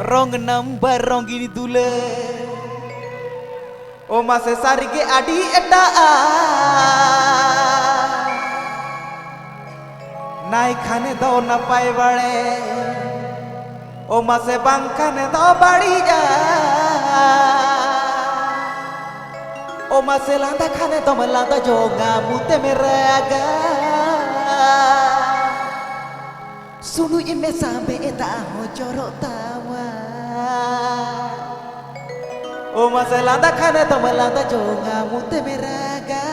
rong number rong gini dule o mase sarige adi eta nai khane do na pai bade o mase bang khane do badi ja o mase landa khane do malanda joga mute meraga sunu ime sampai eta ho jorok tawa o mase landa khane do malanda joga mute meraga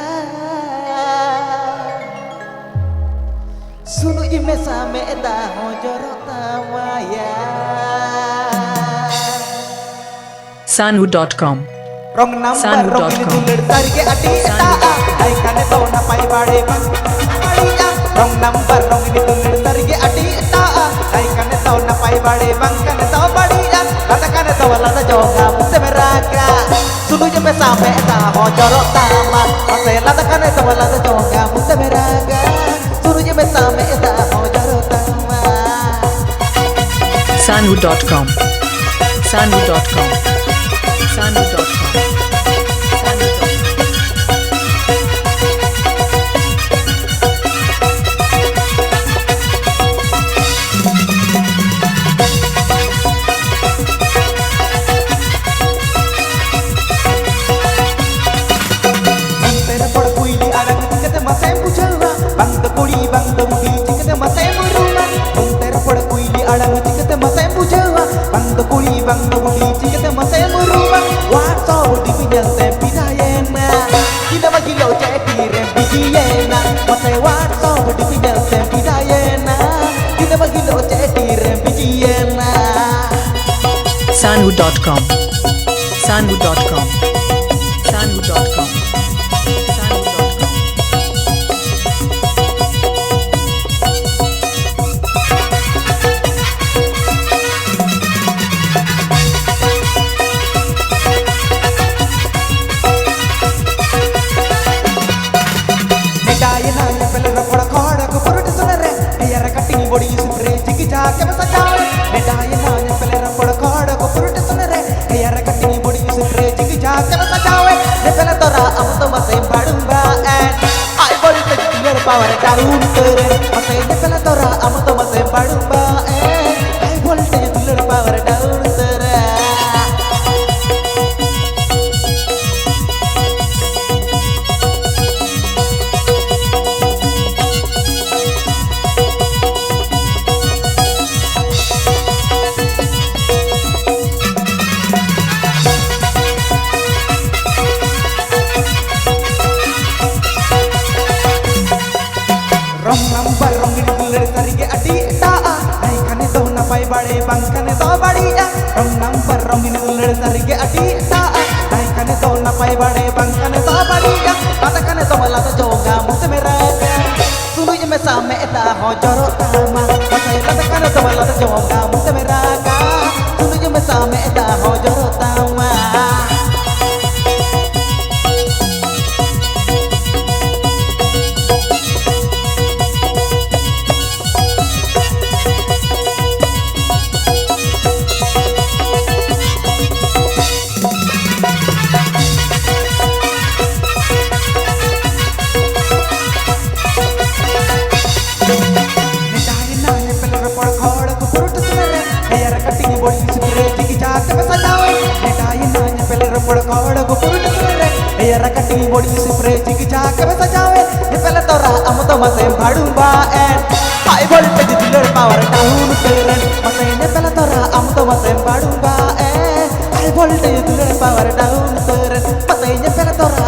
sunu ime sampai eta ho jorok tawa ya Sanu.com rong number rong ini dulir sarige adi eta ai khane do na pai bade bang badiya rong number rong ini dulir sarige adi eta ai khane do na pai bade bang khane do badiya kata khane do lada joga mute meraga sunu je sampe eta ho jorok taman mase lada khane do lada joga mute meraga sunu je sampe eta ho jorok taman Sanu.com Sanu.com Sanu.com Sanu.com Sanu.com Sanu.com power down tere mase ne pela tora am to mase padumba high voltage duller power down tere rong number rong ini dulir sarige adi eta ai khane do na pai bade bang khane do badiya rong number rong ini dulir sarige adi eta ai khane do na pai bade bang khane do badiya kata khane do mala do joga mute meraga sunu je me same eta ho jorok tama masai kata khane do mala do joga mute meraga sunu je me same eta ho jorok tama cutting body spray jig jaak me sajawe ye pele tora am to mase bhadumba and high voltage duller power down tere mase ne pele tora am to mase bhadumba and high voltage duller power down tere mase ne pele tora